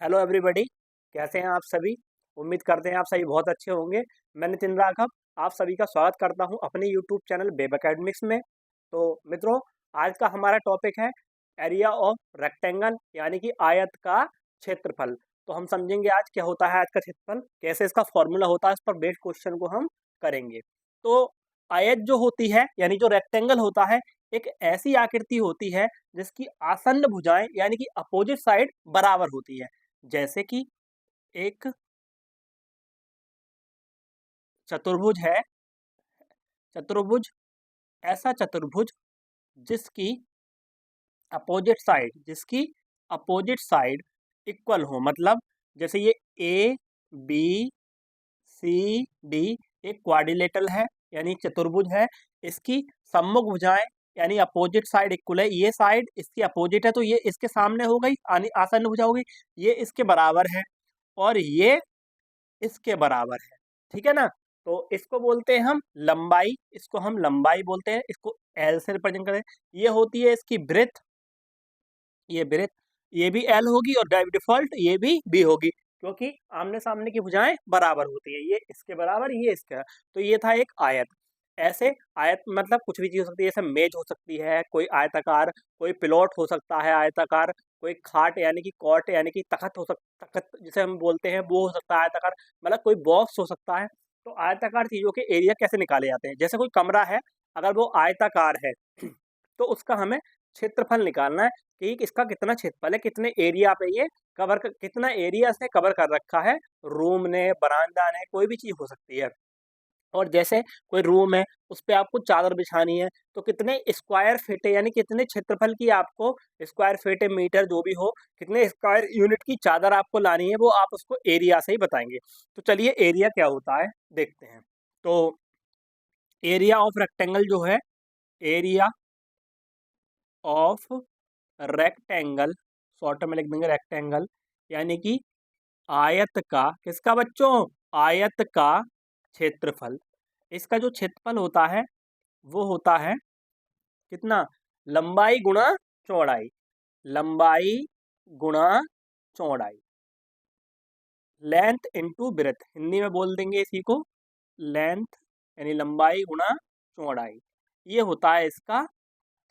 Hello everybody. कैसे हैं आप सभी? उम्मीद करते हैं आप सभी बहुत अच्छे होंगे। मैं नितिन राघव आप सभी का स्वागत करता हूं अपने यूट्यूब चैनल वेब एकेडमिक्स में। तो मित्रों, आज का हमारा टॉपिक है एरिया ऑफ रेक्टेंगल, यानी कि आयत का क्षेत्रफल। तो हम समझेंगे आज क्या होता है आयत का क्षेत्रफल, कैसे इसका फॉर्मूला होता है, इस पर बेस्ड क्वेश्चन को हम करेंगे। तो आयत जो होती है यानी जो रेक्टेंगल होता है, एक ऐसी आकृति होती है जिसकी आसन्न भुजाएं यानी कि अपोजिट साइड बराबर होती है। जैसे कि एक चतुर्भुज है, चतुर्भुज ऐसा चतुर्भुज जिसकी जिसकी अपोजिट साइड इक्वल हो। मतलब जैसे ये ए बी सी डी एक क्वाड्रिलेटरल है यानी चतुर्भुज है। इसकी सम्मुख भुजाएं यानी अपोजिट साइड इक्वल है। ये साइड इसकी अपोजिट है तो ये इसके सामने हो गई, आसन्न भुजा हो गई। ये इसके बराबर है और ये इसके बराबर है। ठीक है ना? तो इसको बोलते हैं हम लंबाई, इसको हम लंबाई बोलते हैं, इसको एल से रिप्रेजेंट करें। ये होती है इसकी ब्रेथ, ये ब्रेथ, ये भी एल होगी और डिफॉल्ट ये भी बी होगी, क्योंकि आमने सामने की भुजाएं बराबर होती है। ये इसके बराबर, ये इसका। तो ये था एक आयत। ऐसे आयत मतलब कुछ भी चीज हो सकती है, जैसे मेज हो सकती है, कोई आयताकार, कोई पिलॉट हो सकता है आयताकार, कोई खाट यानी कि कॉट यानी कि तखत हो सकता, तखत जिसे हम बोलते हैं वो हो सकता है आयताकार। मतलब कोई बॉक्स हो सकता है। तो आयताकार चीजों के एरिया कैसे निकाले जाते हैं? जैसे कोई कमरा है, अगर वो आयताकार है तो उसका हमें क्षेत्रफल निकालना है कि इसका कितना क्षेत्रफल है, कितने एरिया पे ये कितना एरिया से कवर कर रखा है। रूम ने, बरामदा ने, कोई भी चीज हो सकती है। और जैसे कोई रूम है, उस पे आपको चादर बिछानी है, तो कितने स्क्वायर फीट है यानी कितने क्षेत्रफल की आपको, स्क्वायर फीट मीटर जो भी हो, कितने स्क्वायर यूनिट की चादर आपको लानी है, वो आप उसको एरिया से ही बताएंगे। तो चलिए एरिया क्या होता है देखते हैं। तो एरिया ऑफ रेक्टेंगल जो है, एरिया ऑफ रेक्टेंगल, शॉर्ट में लिख देंगे रेक्टेंगल, यानी कि आयत का, किसका बच्चों? आयत का क्षेत्रफल। इसका जो क्षेत्रफल होता है वो होता है कितना? लंबाई गुणा चौड़ाई, लंबाई गुणा चौड़ाई, लेंथ इनटू ब्रेथ, हिंदी में बोल देंगे इसी को लेंथ, यानी लंबाई गुणा चौड़ाई। ये होता है इसका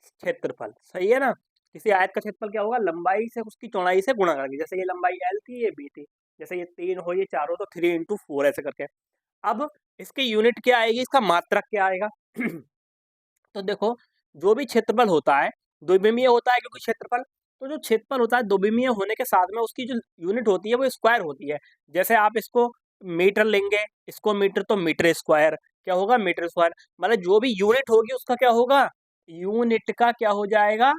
क्षेत्रफल। सही है ना? किसी आयत का क्षेत्रफल क्या होगा? लंबाई से उसकी चौड़ाई से गुणा करके। जैसे ये लंबाई एल थी, ये बी थी, जैसे ये 3 हो, ये 4 हो, तो 3 × 4 ऐसे करके। अब इसकी यूनिट क्या आएगी, इसका मात्रक क्या आएगा? तो देखो, जो भी क्षेत्रफल होता है द्विविमीय होता है, क्योंकि क्षेत्रफल, तो जो क्षेत्रफल होता है द्विविमीय होने के साथ में उसकी जो यूनिट होती है वो स्क्वायर होती है। जैसे आप इसको मीटर लेंगे, इसको मीटर, तो मीटर स्क्वायर क्या होगा? Metre square. मतलब जो भी यूनिट होगी उसका क्या होगा? यूनिट का क्या हो जाएगा?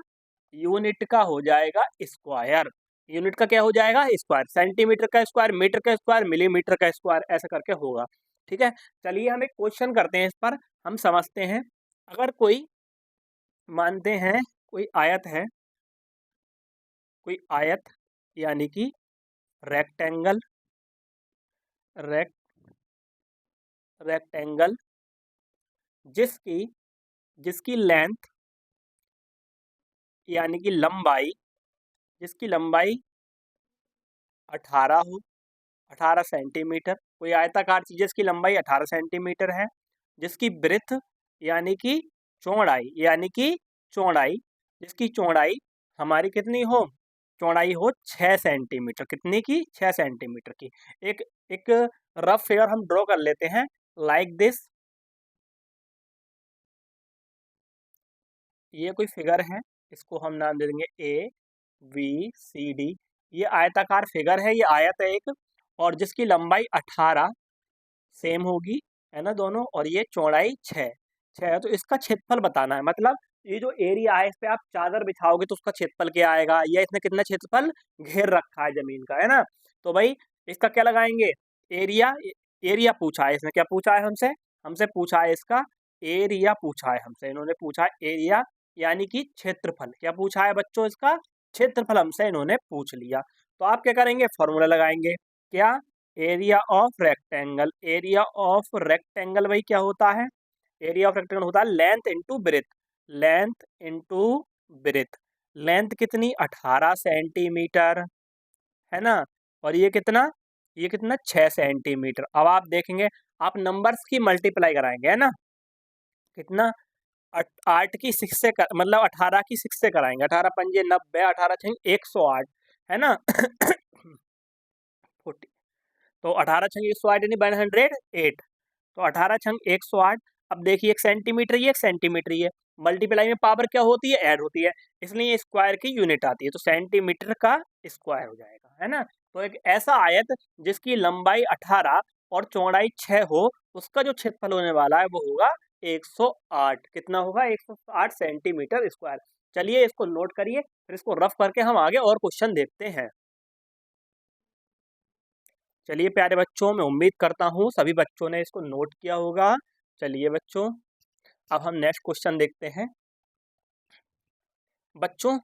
यूनिट का हो जाएगा स्क्वायर। यूनिट का क्या हो जाएगा? स्क्वायर। सेंटीमीटर का स्क्वायर, मीटर का स्क्वायर, मिलीमीटर का स्क्वायर, ऐसा करके होगा। ठीक है, चलिए हम एक क्वेश्चन करते हैं, इस पर हम समझते हैं। अगर कोई, मानते हैं कोई आयत है, कोई आयत यानी कि रेक्टेंगल, रेक रेक्टेंगल जिसकी जिसकी लेंथ यानी कि लंबाई, जिसकी लंबाई 18 हो, 18 सेंटीमीटर। कोई आयताकार चीज जिसकी लंबाई 18 सेंटीमीटर है, जिसकी ब्रेथ यानी कि चौड़ाई, यानी कि चौड़ाई, जिसकी चौड़ाई हमारी कितनी हो? चौड़ाई हो 6 सेंटीमीटर। कितनी की? 6 सेंटीमीटर की। एक एक रफ फिगर हम ड्रॉ कर लेते हैं, लाइक दिस। ये कोई फिगर है, इसको हम नाम दे देंगे ए बी सी डी। ये आयताकार फिगर है, ये आयत है एक, और जिसकी लंबाई 18 सेम होगी, है ना दोनों, और ये चौड़ाई 6 है। तो इसका क्षेत्रफल बताना है। मतलब ये जो एरिया है, इस पे आप चादर बिछाओगे तो उसका क्षेत्रफल क्या आएगा, या इसने कितना क्षेत्रफल घेर रखा है जमीन का, है ना? तो भाई इसका क्या लगाएंगे? एरिया। एरिया पूछा है इसने, क्या पूछा है हमसे? हमसे पूछा है इसका एरिया, पूछा है हमसे, इन्होंने पूछा है एरिया यानी कि क्षेत्रफल। क्या पूछा है बच्चों? इसका क्षेत्रफल हमसे इन्होंने पूछ लिया। तो आप क्या करेंगे? फॉर्मूला लगाएंगे। क्या? Area of rectangle. Area of rectangle भाई क्या होता है? एरिया ऑफ रेक्टेंगल होता है length into breadth, length into breadth. Length कितनी? 18 सेंटीमीटर, है ना? और ये कितना 6 सेंटीमीटर। अब आप देखेंगे, आप नंबर्स की मल्टीप्लाई कराएंगे, है ना, कितना 8 की 6 से मतलब 18 की 6 से कराएंगे, 18 पंजे 90, 18 छः 108, है ना 40, तो 18 छंग 108 यानी 108, तो 18 छंग 108। अब देखिए, एक सेंटीमीटर, ये एक सेंटीमीटर, ये मल्टीप्लाई में पावर क्या होती है, ऐड होती है, इसलिए स्क्वायर की यूनिट आती है, तो सेंटीमीटर का स्क्वायर हो जाएगा, है ना। तो एक ऐसा आयत जिसकी लंबाई 18 और चौड़ाई 6 हो, उसका जो क्षेत्रफल होने वाला है वो होगा 108। कितना होगा, 108 सेंटीमीटर स्क्वायर। चलिए इसको नोट करिए, फिर इसको रफ करके हम आगे और क्वेश्चन देखते हैं। चलिए प्यारे बच्चों, मैं उम्मीद करता हूँ सभी बच्चों ने इसको नोट किया होगा। चलिए बच्चों, अब हम नेक्स्ट क्वेश्चन देखते हैं। बच्चों,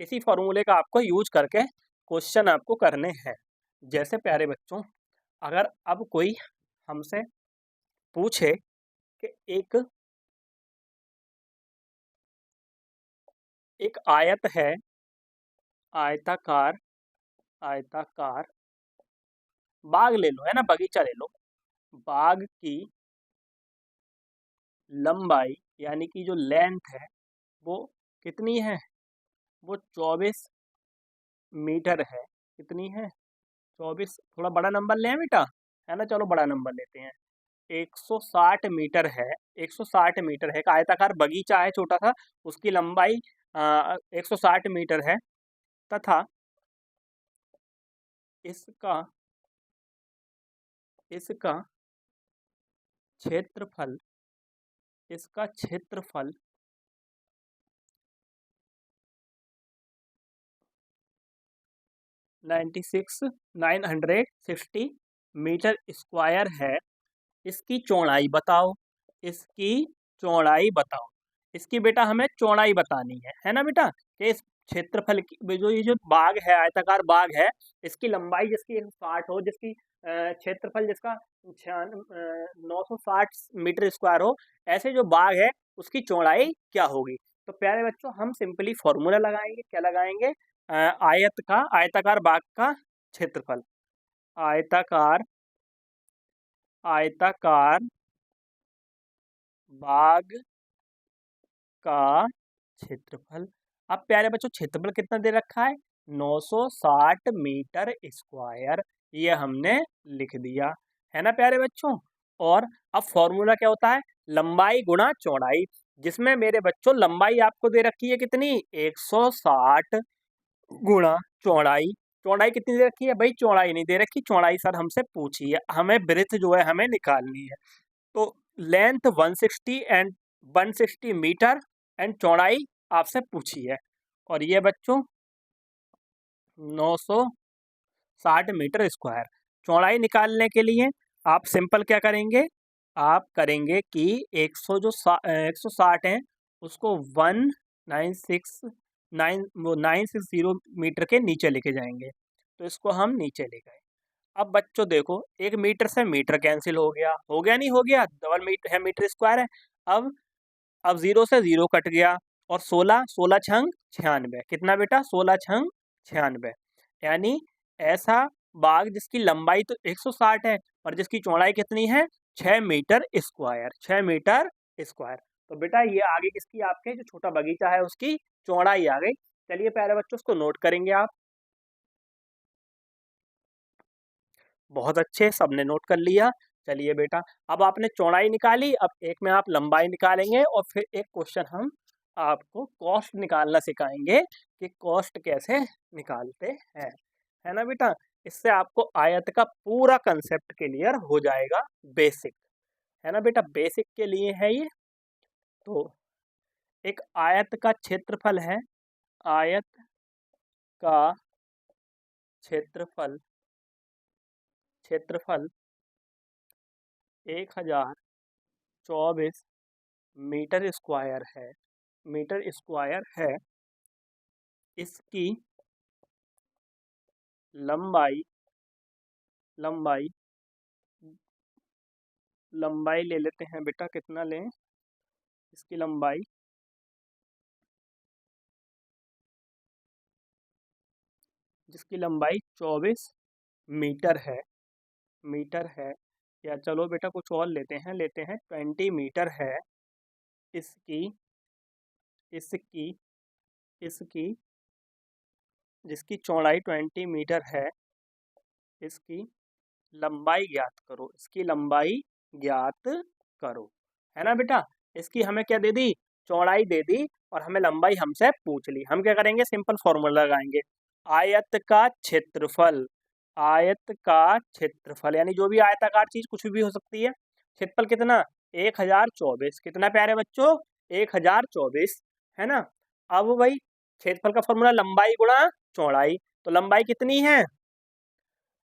इसी फॉर्मूले का आपको यूज करके क्वेश्चन आपको करने हैं। जैसे प्यारे बच्चों, अगर अब कोई हमसे पूछे कि एक आयत है, आयताकार, आयताकार बाग ले लो, है ना, बगीचा ले लो, बाग की लंबाई यानी कि जो लेंथ है वो कितनी है, वो 24 मीटर है। कितनी है, 24। थोड़ा बड़ा नंबर लें बेटा, है ना, चलो बड़ा नंबर लेते हैं। 160 मीटर है, 160 मीटर है, एक आयताकार बगीचा है छोटा सा, उसकी लंबाई 160 मीटर है, तथा इसका इसका क्षेत्रफल, इसका क्षेत्रफल 960 मीटर स्क्वायर है। इसकी चौड़ाई बताओ, इसकी चौड़ाई बताओ। इसकी बेटा हमें चौड़ाई बतानी है ना बेटा, कि इस क्षेत्रफल की जो ये जो बाग है, आयताकार बाग है, इसकी लंबाई जिसकी 160 हो, जिसकी क्षेत्रफल जिसका 960 मीटर स्क्वायर हो, ऐसे जो बाग है उसकी चौड़ाई क्या होगी। तो प्यारे बच्चों, हम सिंपली फॉर्मूला लगाएंगे, क्या लगाएंगे, आयताकार बाग का क्षेत्रफल, आयताकार आयताकार बाग का क्षेत्रफल। अब प्यारे बच्चों, क्षेत्रफल कितना दे रखा है, 960 मीटर स्क्वायर, ये हमने लिख दिया, है ना प्यारे बच्चों। और अब फॉर्मूला क्या होता है, लंबाई गुणा चौड़ाई, जिसमें मेरे बच्चों लंबाई आपको दे रखी है कितनी, 160 गुणा चौड़ाई। चौड़ाई कितनी दे रखी है भाई, चौड़ाई नहीं दे रखी, चौड़ाई सर हमसे पूछी है, हमें ब्रेथ जो है हमें निकालनी है। तो लेंथ 160 एंड 160 मीटर एंड चौड़ाई आपसे पूछी है, और ये बच्चों 960 मीटर स्क्वायर। चौड़ाई निकालने के लिए आप सिंपल क्या करेंगे, आप करेंगे कि 160 है, उसको 960 मीटर के नीचे लेके जाएंगे, तो इसको हम नीचे ले गए। अब बच्चों देखो, एक मीटर से मीटर कैंसिल हो गया नहीं हो गया, डबल मीटर है, मीटर स्क्वायर है। अब 0 से 0 कट गया, और 16 16 छंग 96, कितना बेटा, 16 छंग 96, यानी ऐसा बाग जिसकी लंबाई तो 160 है और जिसकी चौड़ाई कितनी है, 6 मीटर स्क्वायर, 6 मीटर स्क्वायर। तो बेटा ये आगे किसकी, आपके जो छोटा बगीचा है उसकी चौड़ाई आ गई। चलिए प्यारे बच्चों, उसको नोट करेंगे आप। बहुत अच्छे, सबने नोट कर लिया। चलिए बेटा, अब आपने चौड़ाई निकाली, अब एक में आप लंबाई निकालेंगे, और फिर एक क्वेश्चन हम आपको कॉस्ट निकालना सिखाएंगे कि कॉस्ट कैसे निकालते हैं, है ना बेटा। इससे आपको आयत का पूरा कंसेप्ट क्लियर हो जाएगा, बेसिक, है ना बेटा, बेसिक के लिए है ये। तो एक आयत का क्षेत्रफल है, आयत का क्षेत्रफल, क्षेत्रफल 1024 मीटर स्क्वायर है, मीटर स्क्वायर है। इसकी लंबाई, लंबाई लंबाई ले लेते हैं बेटा, कितना लें, इसकी लंबाई, जिसकी लंबाई 24 मीटर है, मीटर है, या चलो बेटा कुछ और लेते हैं 20 मीटर है। इसकी इसकी इसकी जिसकी चौड़ाई 20 मीटर है, इसकी लंबाई ज्ञात करो, इसकी लंबाई ज्ञात करो, है ना बेटा। इसकी हमें क्या दे दी, चौड़ाई दे दी, और हमें लंबाई हमसे पूछ ली। हम क्या करेंगे, सिंपल फॉर्मूला लगाएंगे, आयत का क्षेत्रफल, आयत का क्षेत्रफल यानी जो भी आयताकार चीज कुछ भी हो सकती है। क्षेत्रफल कितना, 1024, कितना प्यारे बच्चों, 1024, है ना। अब भाई क्षेत्रफल का फॉर्मूला लंबाई गुणा चौड़ाई, तो लंबाई कितनी है,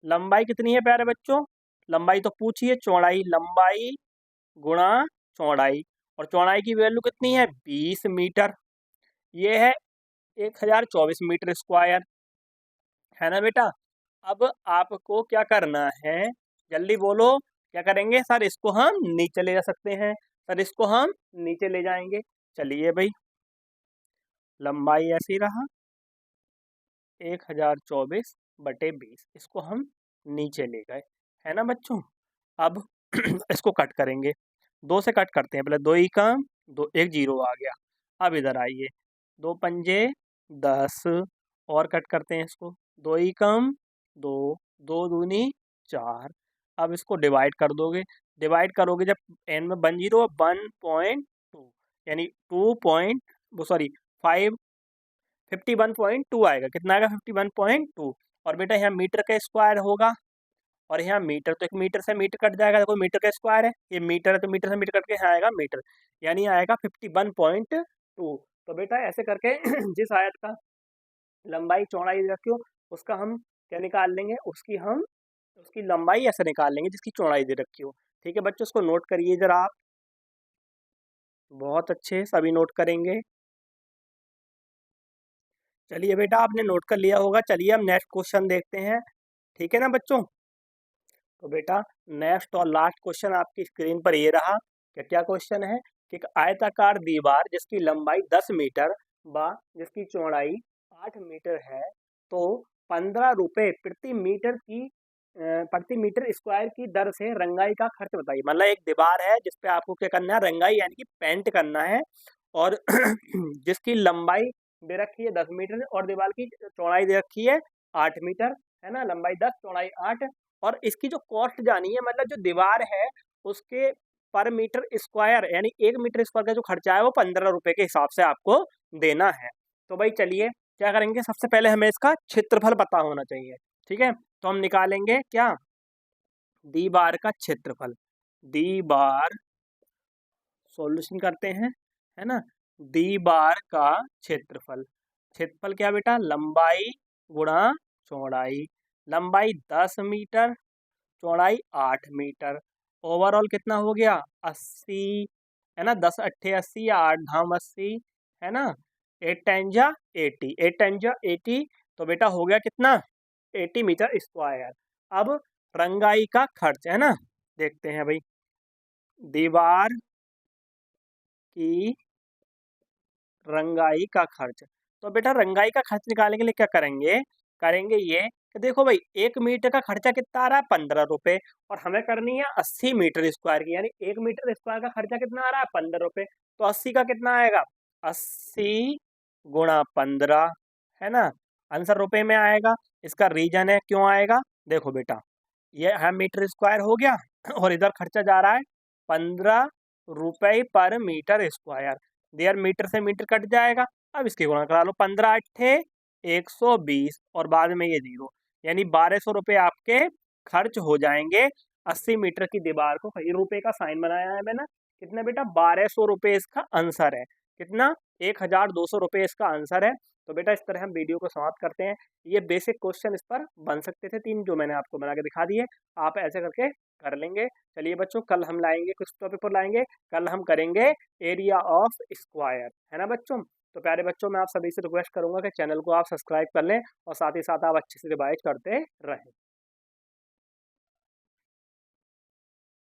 लंबाई कितनी है प्यारे बच्चों, लंबाई तो पूछिए, चौड़ाई, लंबाई गुणा चौड़ाई, और चौड़ाई की वैल्यू कितनी है, 20 मीटर। ये है 1024 मीटर स्क्वायर, है ना बेटा। अब आपको क्या करना है, जल्दी बोलो, क्या करेंगे सर, इसको हम नीचे ले जा सकते हैं, सर इसको हम नीचे ले जाएंगे। चलिए भाई, लंबाई ऐसी रहा 1024/20, इसको हम नीचे ले गए, है ना बच्चों। अब इसको कट करेंगे, 2 से कट करते हैं, पहले 2 ही कम, 2 एक जीरो आ गया। अब इधर आइए, 2 पंजे 10, और कट करते हैं इसको, 2 ही कम 2, 2 दूनी 4। अब इसको डिवाइड कर दोगे, डिवाइड करोगे जब एन में 1 जीरो 1.2, यानी 2 पॉइंट वो सॉरी 5 51.2 आएगा, कितना आएगा 51.2। और बेटा यहाँ मीटर का स्क्वायर होगा, और यहाँ मीटर, तो एक मीटर से मीटर कट जाएगा, देखो मीटर का स्क्वायर है, ये मीटर है तो मीटर से मीटर कट के यहाँ आएगा मीटर, यानी आएगा 51.2। तो बेटा ऐसे करके जिस आयत का लंबाई चौड़ाई रखियो, उसका हम क्या निकाल लेंगे, उसकी लंबाई ऐसे निकाल लेंगे जिसकी चौड़ाई दे रखी हो। ठीक है बच्चों, उसको नोट करिए जरा आप, बहुत अच्छे, सभी नोट करेंगे। चलिए बेटा, आपने नोट कर लिया होगा, चलिए हम नेक्स्ट क्वेश्चन देखते हैं, ठीक है ना बच्चों। तो बेटा नेक्स्ट और लास्ट क्वेश्चन आपकी स्क्रीन पर ये रहा, क्या क्या क्वेश्चन है कि एक आयताकार दीवार जिसकी लंबाई 10 मीटर व जिसकी चौड़ाई 8 मीटर है, तो 15 रुपये प्रति मीटर स्क्वायर की दर से रंगाई का खर्च बताइए। मतलब एक दीवार है जिसपे आपको क्या करना है, रंगाई यानी कि पेंट करना है, और जिसकी लंबाई दे रखी है 10 मीटर और दीवार की चौड़ाई दे रखी है 8 मीटर, है ना, लंबाई 10 चौड़ाई 8। और इसकी जो कॉस्ट जानी है, मतलब जो दीवार है उसके पर मीटर स्क्वायर यानी 1 मीटर स्क्वायर का जो खर्चा है वो 15 रुपये के हिसाब से आपको देना है। तो भाई चलिए क्या करेंगे, सबसे पहले हमें इसका क्षेत्रफल पता होना चाहिए, ठीक है। तो हम निकालेंगे क्या, दीवार का क्षेत्रफल, दीवार, सॉल्यूशन करते हैं, है ना। दीवार का क्षेत्रफल, क्षेत्रफल क्या बेटा, लंबाई गुणा चौड़ाई, लंबाई 10 मीटर, चौड़ाई 8 मीटर, ओवरऑल कितना हो गया 80, है ना, 10 अट्ठे 80 या 8 धाम 80, है ना, 8 टाइम जा 80, 8 टाइम जा 80, तो बेटा हो गया कितना 80 मीटर स्क्वायर। अब रंगाई का खर्च, है ना, देखते हैं भाई, दीवार की रंगाई का खर्च। तो बेटा रंगाई का खर्च निकालने के लिए क्या करेंगे, करेंगे ये कि देखो भाई 1 मीटर का खर्चा कितना आ रहा है 15 रुपये, और हमें करनी है 80 मीटर स्क्वायर की, यानी 1 मीटर स्क्वायर का खर्चा कितना आ रहा है 15 रुपये, तो 80 का कितना आएगा 80 गुणा 15, है ना, आंसर रुपए में आएगा। इसका रीजन है क्यों आएगा, देखो बेटा ये है मीटर स्क्वायर हो गया, और इधर खर्चा जा रहा है 15 रुपये पर मीटर स्क्वायर, देयर मीटर से मीटर कट जाएगा। अब इसके गुणा करा लो, 15 अट्ठे 120 और बाद में ये 0, यानी 1200 रुपये आपके खर्च हो जाएंगे 80 मीटर की दीवार को। ये रुपए का साइन बनाया है मैंने, कितना बेटा 1200 रुपये इसका आंसर है, कितना 1200 रुपये इसका आंसर है। तो बेटा इस तरह हम वीडियो को समाप्त करते हैं। ये बेसिक क्वेश्चन इस पर बन सकते थे 3 जो मैंने आपको बना के दिखा दिए, आप ऐसे करके कर लेंगे। चलिए बच्चों कल हम लाएंगे, कुछ टॉपिक पर लाएंगे, कल हम करेंगे एरिया ऑफ स्क्वायर, है ना बच्चों। तो प्यारे बच्चों मैं आप सभी से रिक्वेस्ट करूंगा कि चैनल को आप सब्सक्राइब कर लें और साथ ही साथ आप अच्छे से रिवाइज करते रहें।